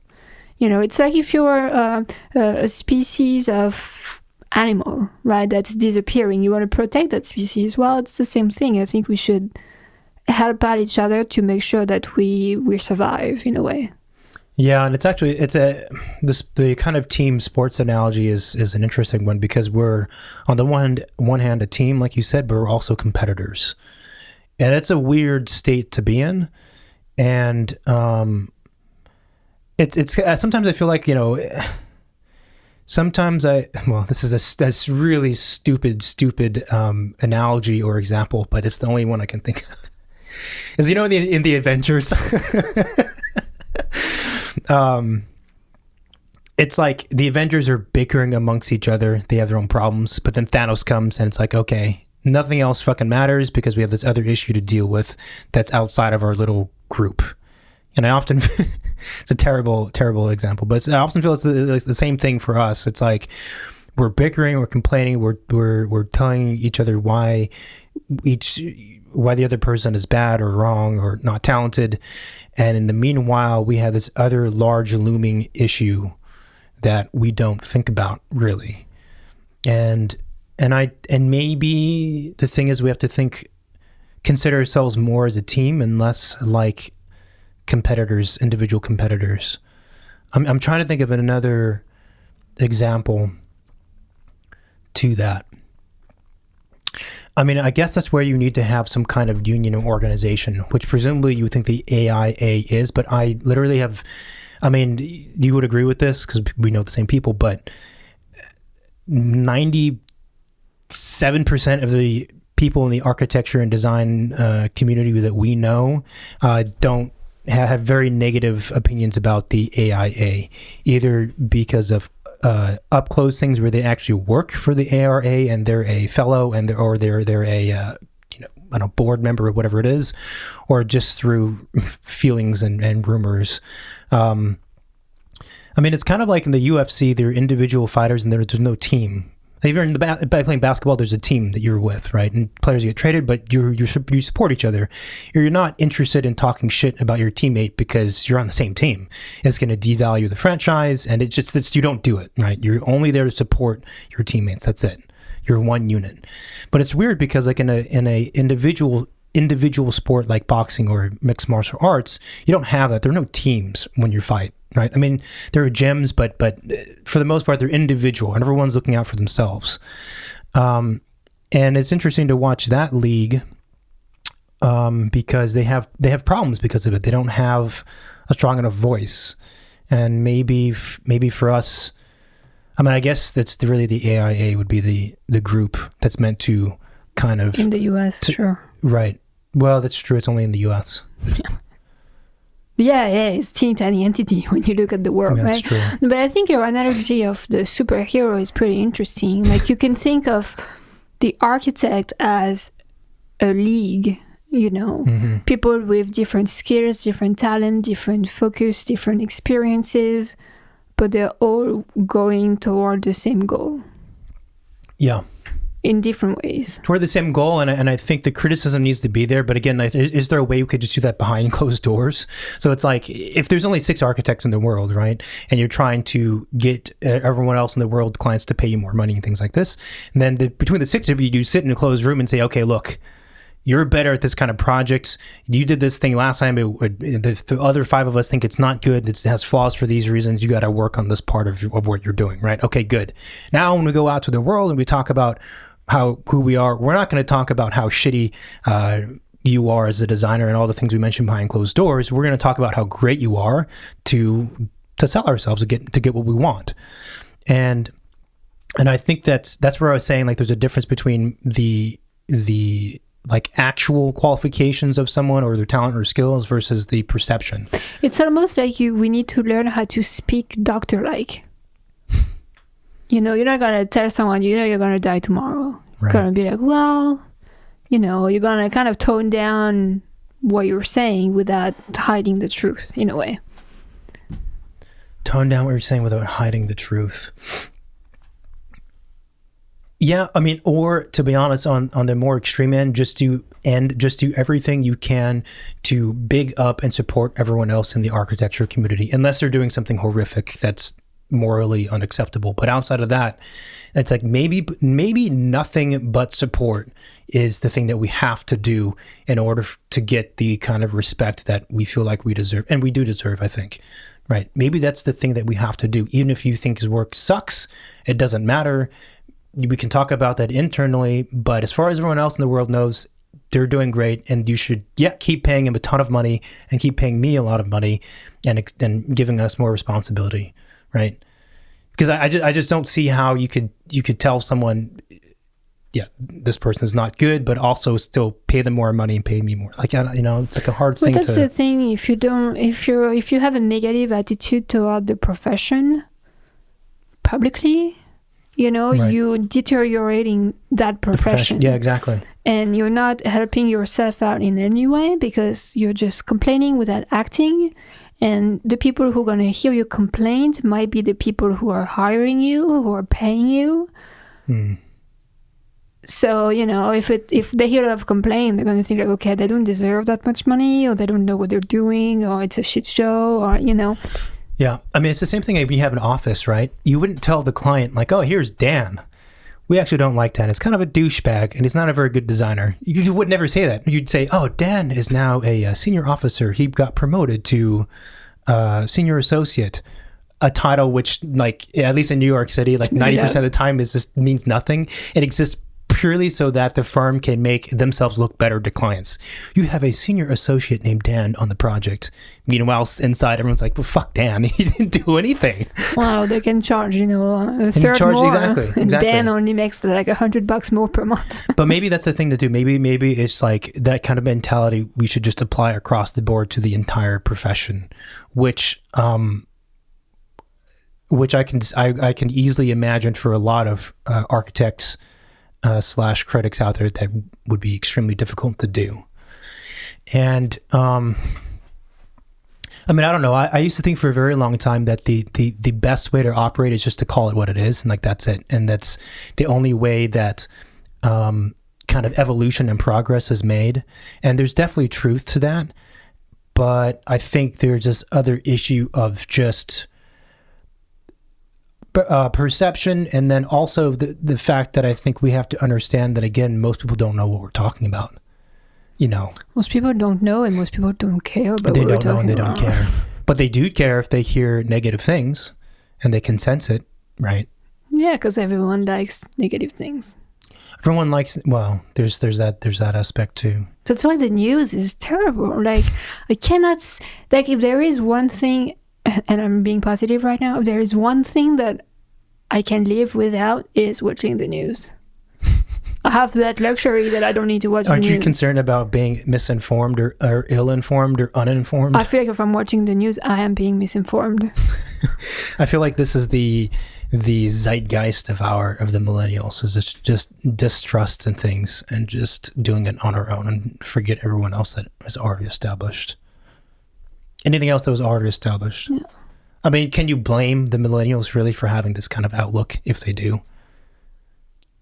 You know, it's like if you're a species of animal, right, that's disappearing, you want to protect that species. Well, it's the same thing. I think we should help out each other to make sure that we survive in a way. Yeah, and the kind of team sports analogy is an interesting one, because we're on the one hand a team, like you said, but we're also competitors, and it's a weird state to be in. And it's sometimes I feel like, you know, sometimes this is a really stupid analogy or example, but it's the only one I can think of. Is, you know, in the Avengers. It's like the Avengers are bickering amongst each other. They have their own problems, but then Thanos comes and it's like, okay, nothing else fucking matters because we have this other issue to deal with that's outside of our little group. And I often, it's a terrible example, but I often feel it's the same thing for us. It's like we're bickering, we're complaining, we're telling each other why the other person is bad or wrong or not talented, and in the meanwhile we have this other large looming issue that we don't think about really. And maybe the thing is we have to consider ourselves more as a team and less like competitors, individual competitors. I'm trying to think of another example to that. I mean, I guess that's where you need to have some kind of union or organization, which presumably you would think the AIA is, but I literally have, I mean, you would agree with this because we know the same people, but 97% of the people in the architecture and design community that we know don't have very negative opinions about the AIA, either because of up close things where they actually work for the ARA and they're a fellow and they're a I don't know, board member or whatever it is, or just through feelings and rumors. I mean, it's kind of like in the UFC, they're individual fighters and there's no team. Even by playing basketball, there's a team that you're with, right? And players get traded, but you support each other. You're not interested in talking shit about your teammate because you're on the same team. It's going to devalue the franchise, and it's you don't do it, right? You're only there to support your teammates. That's it. You're one unit. But it's weird because like in a individual sport like boxing or mixed martial arts, you don't have that. There are no teams when you fight. Right. I mean, there are gyms, but for the most part, they're individual and everyone's looking out for themselves. And it's interesting to watch that league because they have problems because of it. They don't have a strong enough voice. And maybe for us, I mean, I guess that's really the AIA would be the group that's meant to kind of... In the US, sure. Right. Well, that's true. It's only in the US. Yeah, it's a teeny tiny entity when you look at the world, That's right? True. But I think your analogy of the superhero is pretty interesting. Like you can think of the architect as a league, people with different skills, different talent, different focus, different experiences, but they're all going toward the same goal. Yeah. In different ways. Toward the same goal, and I think the criticism needs to be there, but again, is there a way we could just do that behind closed doors? So it's like, if there's only 6 architects in the world, right, and you're trying to get everyone else in the world, clients, to pay you more money and things like this, and then between the 6 of you, you sit in a closed room and say, okay, look, you're better at this kind of project. You did this thing last time. The other 5 of us think it's not good. It has flaws for these reasons. You got to work on this part of what you're doing, right? Okay, good. Now when we go out to the world and we talk about who we are, we're not going to talk about how shitty you are as a designer and all the things we mentioned behind closed doors. We're going to talk about how great you are to sell ourselves to get what we want. And I think that's where I was saying, like, there's a difference between the like actual qualifications of someone or their talent or skills versus the perception. It's almost like we need to learn how to speak doctor-like. You're not going to tell someone, you're going to die tomorrow. Right. You're going to be like, well, you're going to kind of tone down what you're saying without hiding the truth in a way. Tone down what you're saying without hiding the truth. Yeah, I mean, or to be honest, on the more extreme end, just do everything you can to big up and support everyone else in the architecture community, unless they're doing something horrific that's morally unacceptable. But outside of that, it's like maybe nothing but support is the thing that we have to do in order to get the kind of respect that we feel like we deserve, and we do deserve, I think. Right? Maybe that's the thing that we have to do. Even if you think his work sucks, it doesn't matter. We can talk about that internally, but as far as everyone else in the world knows, they're doing great, and you should keep paying him a ton of money and keep paying me a lot of money and giving us more responsibility. Right? Because I just don't see how you could tell someone, yeah, this person is not good, but also still pay them more money and pay me more. Like, it's like a hard thing. But that's the thing. If you have a negative attitude toward the profession publicly, right, you're deteriorating that profession. Yeah, exactly. And you're not helping yourself out in any way because you're just complaining without acting. And the people who are going to hear your complaint might be the people who are hiring you, who are paying you. So, if they hear a lot of complaint, they're going to think like, okay, they don't deserve that much money, or they don't know what they're doing, or it's a shit show, or, Yeah. I mean, it's the same thing when you have an office, right? You wouldn't tell the client, like, oh, here's Dan. We actually don't like Dan. It's kind of a douchebag, and he's not a very good designer. You would never say that. You'd say, oh, Dan is now a senior officer. He got promoted to senior associate. a title which, like, at least in New York City, like 90% of the time is just means nothing. It exists purely so that the firm can make themselves look better to clients. You have a senior associate named Dan on the project. Meanwhile, inside, everyone's like, well, fuck Dan. He didn't do anything. Wow, they can charge, a third more. Exactly. Dan only makes like $100 more per month. But maybe that's the thing to do. Maybe it's like that kind of mentality we should just apply across the board to the entire profession, which I can easily imagine for a lot of architects / critics out there that would be extremely difficult to do. And I don't know. I used to think for a very long time that the best way to operate is just to call it what it is, and like that's it. And that's the only way that kind of evolution and progress is made. And there's definitely truth to that. But I think there's this other issue of just perception, and then also the fact that I think we have to understand that, again, most people don't know what we're talking about. Most people don't know, and most people don't care about they what we're don't know talking and they about. don't care. But they do care if they hear negative things and they can sense it, right? Yeah, because everyone likes negative things. Everyone likes, well, there's that aspect too. That's why the news is terrible. Like, I cannot, like, if there is one thing, and I'm being positive right now, if there is one thing that I can live without, is watching the news. I have that luxury that I don't need to watch the news. Aren't you concerned about being misinformed or ill-informed or uninformed? I feel like if I'm watching the news, I am being misinformed. I feel like this is the zeitgeist of the millennials, is it's just distrust in things and just doing it on our own and forget everyone else that is already established. Anything else that was already established. Yeah. I mean, can you blame the millennials really for having this kind of outlook if they do?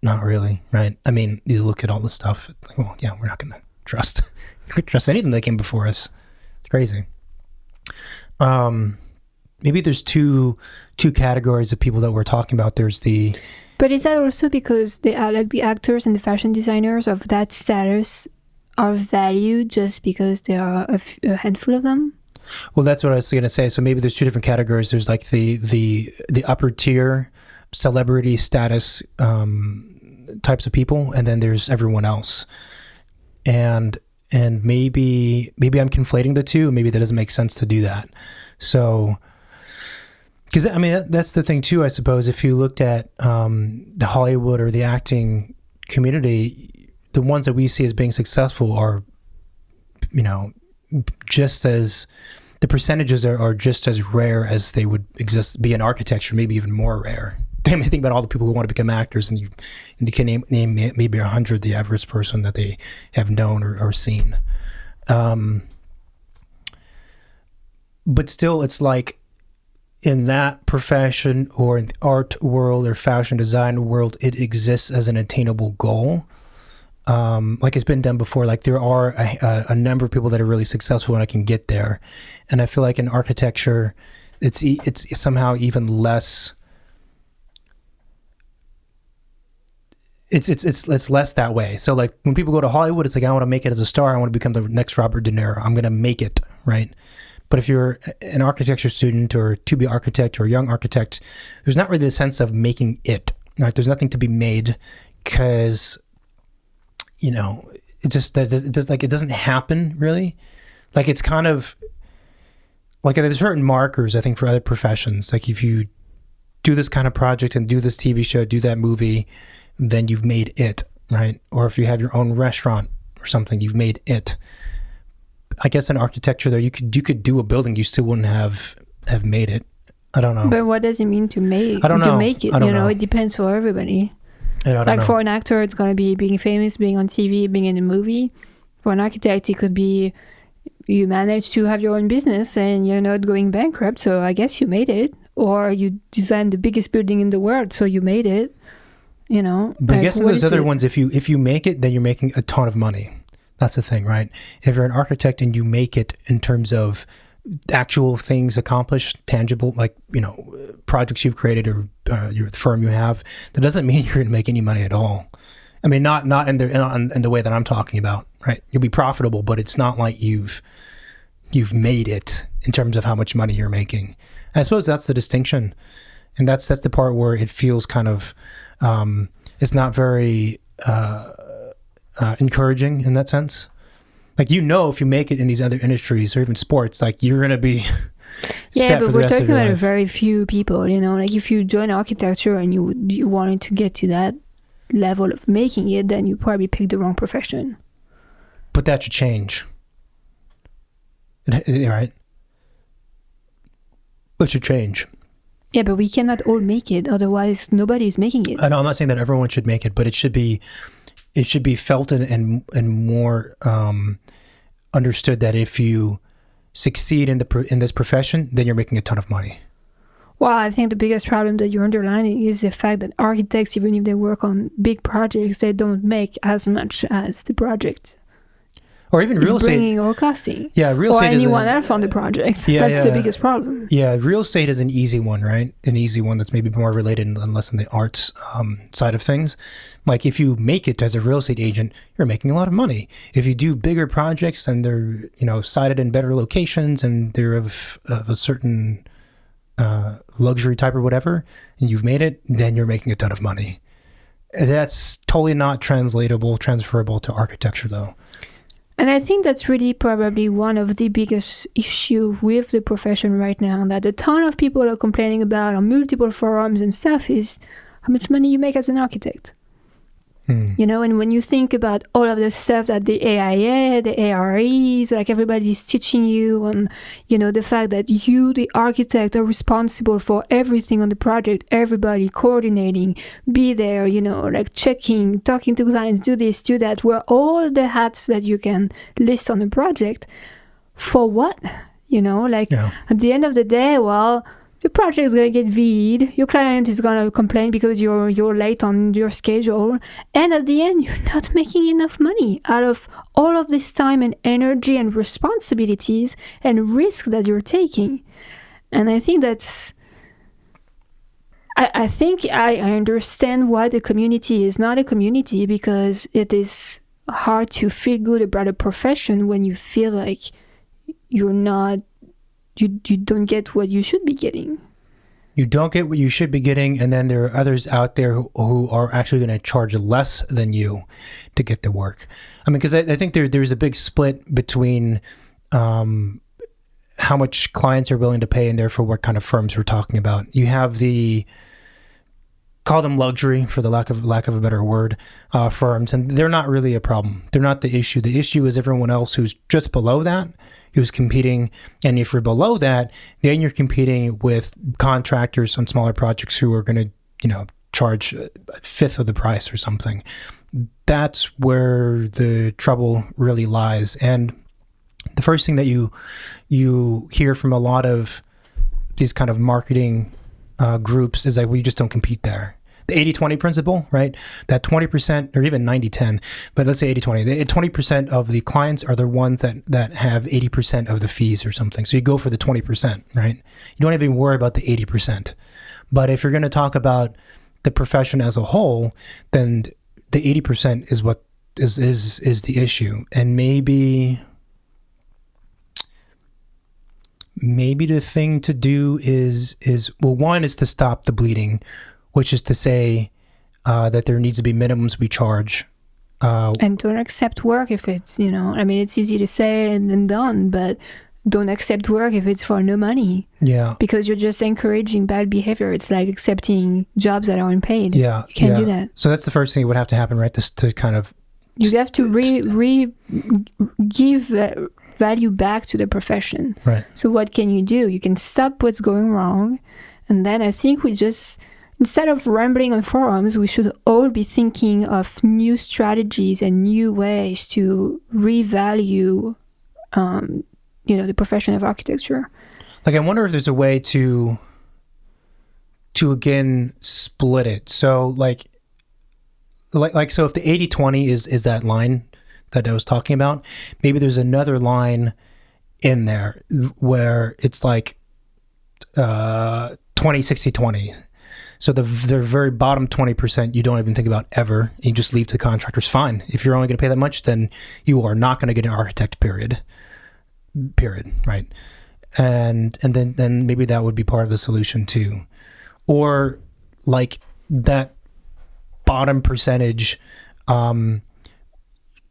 Not really, right? I mean, you look at all the stuff, it's like, well, yeah, we're not going to trust anything that came before us. It's crazy. Maybe there's two categories of people that we're talking about. There's the... But is that also because they are like the actors and the fashion designers of that status are valued just because there are a handful of them? Well, that's what I was going to say. So maybe there's two different categories. There's like the upper tier celebrity status types of people, and then there's everyone else. And maybe I'm conflating the two. Maybe that doesn't make sense to do that. So, because I mean that's the thing too. I suppose if you looked at the Hollywood or the acting community, the ones that we see as being successful are, just as the percentages are just as rare as they would be in architecture, maybe even more rare. I mean, think about all the people who want to become actors, and you can name maybe 100 the average person that they have known or seen. But still, it's like in that profession or in the art world or fashion design world, it exists as an attainable goal. Like it's been done before. Like there are a number of people that are really successful and I can get there. And I feel like in architecture, it's somehow even less. It's less that way. So like when people go to Hollywood, it's like, I want to make it as a star. I want to become the next Robert De Niro. I'm going to make it, right? But if you're an architecture student or to-be architect or a young architect, there's not really the sense of making it, right? There's nothing to be made because, it doesn't happen really. Like it's kind of like there's certain markers, I think, for other professions. Like if you do this kind of project and do this TV show, do that movie, then you've made it, right? Or if you have your own restaurant or something, you've made it. I guess in architecture, though, you could do a building, you still wouldn't have made it. I don't know. But what does it mean to make? I don't know. To make it, I don't know. It depends for everybody. I don't know. For an actor, it's going to be being famous, being on TV, being in a movie. For an architect, it could be you manage to have your own business and you're not going bankrupt, so I guess you made it. Or you designed the biggest building in the world, so you made it. But I guess in those other ones, if you make it, then you're making a ton of money. That's the thing, right? If you're an architect and you make it in terms of actual things accomplished, tangible, like, projects you've created or your firm you have, that doesn't mean you're going to make any money at all. I mean, not in the way that I'm talking about, right? You'll be profitable, but it's not like you've made it. in terms of how much money you're making. I suppose that's the distinction. And that's the part where it feels kind of, it's not very encouraging in that sense. Like, if you make it in these other industries or even sports, like, you're going to be set for the rest of your life. Yeah, but we're talking about very few people, like if you join architecture and you wanted to get to that level of making it, then you probably picked the wrong profession. But that should change. Right? That should change. Yeah, but we cannot all make it. Otherwise, nobody is making it. I know, I'm not saying that everyone should make it, but it should be felt and more understood that if you succeed in this profession, then you're making a ton of money. Well, I think the biggest problem that you're underlining is the fact that architects, even if they work on big projects, they don't make as much as the project. Or even real estate. Bringing or costing. Yeah, real estate. Or anyone else on the project. That's the biggest problem. Yeah, real estate is an easy one, right? An easy one that's maybe more related and less in the arts side of things. Like, if you make it as a real estate agent, you're making a lot of money. If you do bigger projects and they're sited in better locations and they're of a certain luxury type or whatever, and you've made it, then you're making a ton of money. That's totally not transferable to architecture, though. And I think that's really probably one of the biggest issues with the profession right now, that a ton of people are complaining about on multiple forums and stuff, is how much money you make as an architect. And when you think about all of the stuff that the AIA, the AREs, like everybody's teaching you on, the fact that you, the architect, are responsible for everything on the project, everybody coordinating, be there, like checking, talking to clients, do this, do that, wear all the hats that you can list on the project. For what? At the end of the day, well, the project is going to get VE'd. Your client is going to complain because you're late on your schedule. And at the end, you're not making enough money out of all of this time and energy and responsibilities and risk that you're taking. And I think that's... I think I understand why the community is not a community, because it is hard to feel good about a profession when you feel like you're not... You don't get what you should be getting. You don't get what you should be getting, and then there are others out there who are actually going to charge less than you to get the work. I mean, because I think there's a big split between how much clients are willing to pay, and therefore what kind of firms we're talking about. You have call them luxury, for the lack of a better word, firms, and they're not really a problem. They're not the issue. The issue is everyone else who's just below that, who's competing. And if you're below that, then you're competing with contractors on smaller projects who are going to, charge a fifth of the price or something. That's where the trouble really lies. And the first thing that you hear from a lot of these kind of marketing groups is that we just don't compete there. The 80-20 principle, right? That 20%, or even 90-10, but let's say 80-20. The 20% of the clients are the ones that have 80% of the fees or something. So you go for the 20%, right? You don't even worry about the 80%. But if you're going to talk about the profession as a whole, then the 80% is what is the issue. And maybe the thing to do is well, one is to stop the bleeding, which is to say that there needs to be minimums we charge. And don't accept work if it's, it's easy to say and then done, but don't accept work if it's for no money. Yeah. Because you're just encouraging bad behavior. It's like accepting jobs that aren't paid. Yeah. You can't do that. So that's the first thing that would have to happen, right? To kind of... You have to give value back to the profession. Right. So what can you do? You can stop what's going wrong. And then I think we just... Instead of rambling on forums, we should all be thinking of new strategies and new ways to revalue, the profession of architecture. Like, I wonder if there's a way to again split it. So, so if the 80-20 is that line that I was talking about, maybe there's another line in there where it's like 20-60-20. So the very bottom 20% you don't even think about ever. You just leave to the contractors. Fine. If you're only going to pay that much, then you are not going to get an architect, period, right? and then maybe that would be part of the solution too. Or like that bottom percentage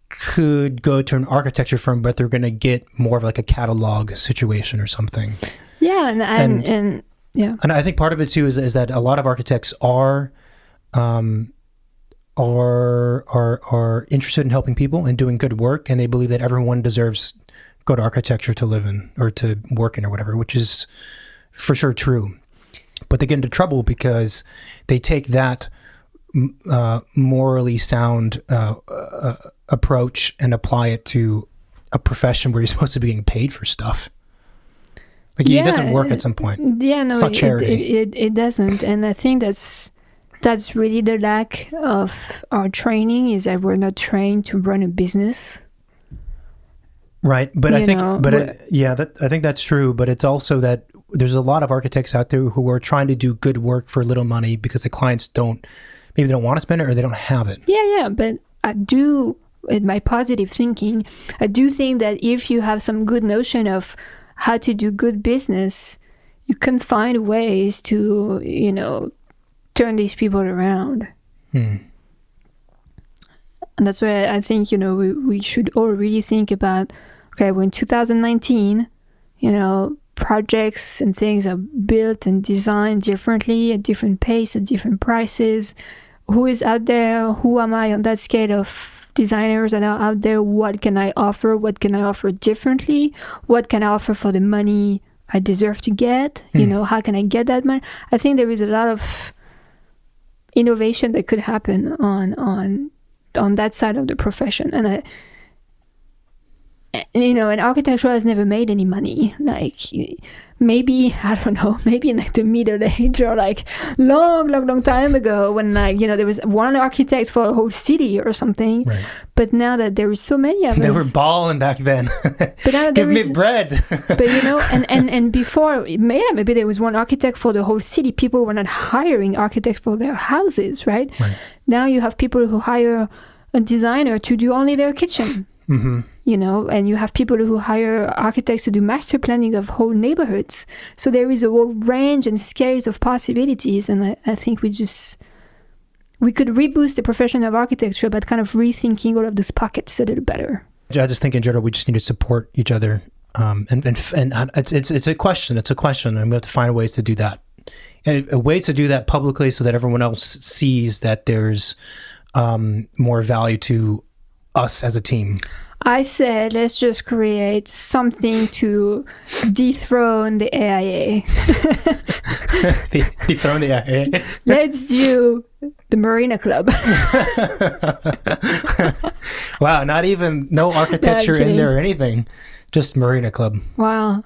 could go to an architecture firm, but they're going to get more of like a catalog situation or something. Yeah, and yeah. And I think part of it too is that a lot of architects are interested in helping people and doing good work, and they believe that everyone deserves good architecture to live in or to work in or whatever, which is for sure true. But they get into trouble because they take that morally sound approach and apply it to a profession where you're supposed to be getting paid for stuff. Like, it doesn't work at some point. Yeah, no, it's not charity. It doesn't. And I think that's really the lack of our training, is that we're not trained to run a business. Right. But I think that's true. But it's also that there's a lot of architects out there who are trying to do good work for little money because the clients maybe they don't want to spend it or they don't have it. Yeah. But I do, in my positive thinking, I do think that if you have some good notion of how to do good business, you can find ways to, turn these people around. And that's why I think, we should all really think about, okay, we're in 2019, projects and things are built and designed differently at different pace, at different prices. Who is out there? Who am I on that scale of designers that are out there? What can I offer? What can I offer differently? What can I offer for the money I deserve to get? How can I get that money? I think there is a lot of innovation that could happen on that side of the profession. And and architecture has never made any money. Like, maybe, I don't know, maybe in like the Middle Age or like long time ago when there was one architect for a whole city or something. Right. But now that there is so many of us. They were balling back then. But now Give me bread. But and before, maybe there was one architect for the whole city. People were not hiring architects for their houses, right? Now you have people who hire a designer to do only their kitchen. Mm-hmm. And you have people who hire architects to do master planning of whole neighborhoods. So there is a whole range and scales of possibilities. And I think we could reboost the profession of architecture by kind of rethinking all of those pockets a little better. I just think in general, we just need to support each other. And it's a question. It's a question. And we have to find ways to do that. Ways to do that publicly so that everyone else sees that there's more value to us as a team. I said, let's just create something to dethrone the AIA. Dethrone the AIA? Let's do the Marina Club. Wow, no architecture in there or anything. Just Marina Club. Wow.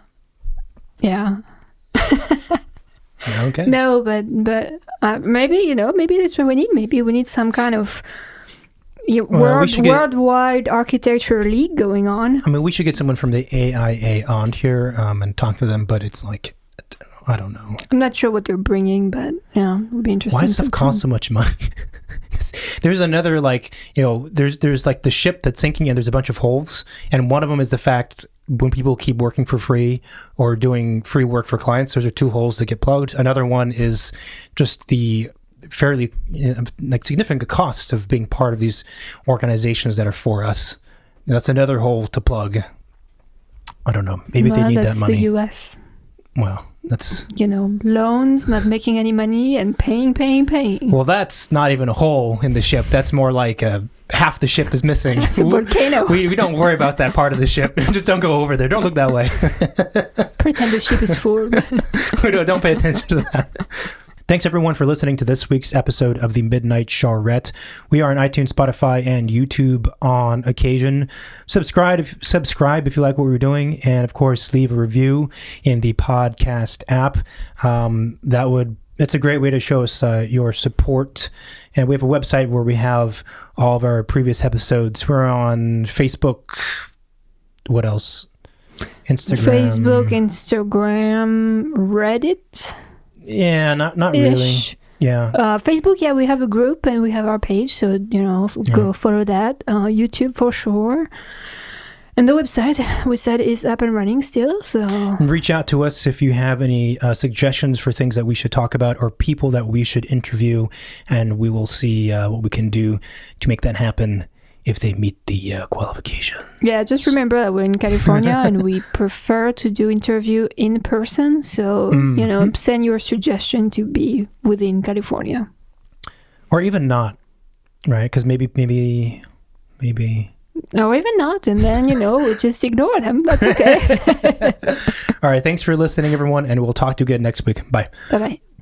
Yeah. Okay. No, but maybe, maybe that's what we need. Maybe we need some kind of worldwide architecture league going on. I mean, we should get someone from the AIA on here and talk to them, but it's like, I don't know. I'm not sure what they're bringing, but yeah, it would be interesting. Why does stuff cost so much money? There's another, there's like the ship that's sinking and there's a bunch of holes, and one of them is the fact when people keep working for free or doing free work for clients, those are two holes that get plugged. Another one is just the fairly significant cost of being part of these organizations that are for us. That's another hole to plug. I don't know. Maybe they need that money. That's the US. Well, that's... loans, not making any money, and paying. Well, that's not even a hole in the ship. That's more like half the ship is missing. It's a volcano. We don't worry about that part of the ship. Just don't go over there. Don't look that way. Pretend the ship is full. Don't pay attention to that. Thanks, everyone, for listening to this week's episode of the Midnight Charette. We are on iTunes, Spotify, and YouTube on occasion. Subscribe if you like what we're doing. And, of course, leave a review in the podcast app. It's a great way to show us your support. And we have a website where we have all of our previous episodes. We're on Facebook. What else? Facebook, Instagram, Reddit. Yeah, not really. Yeah. Facebook, we have a group and we have our page, so go follow that. YouTube for sure. And the website, we said, is up and running still. So reach out to us if you have any suggestions for things that we should talk about or people that we should interview, and we will see what we can do to make that happen if they meet the qualification. Yeah, just remember that we're in California and we prefer to do interview in person. So, send your suggestion to be within California. Or even not, right? Because maybe... Or even not, and then, we just ignore them. That's okay. All right, thanks for listening, everyone, and we'll talk to you again next week. Bye. Bye-bye.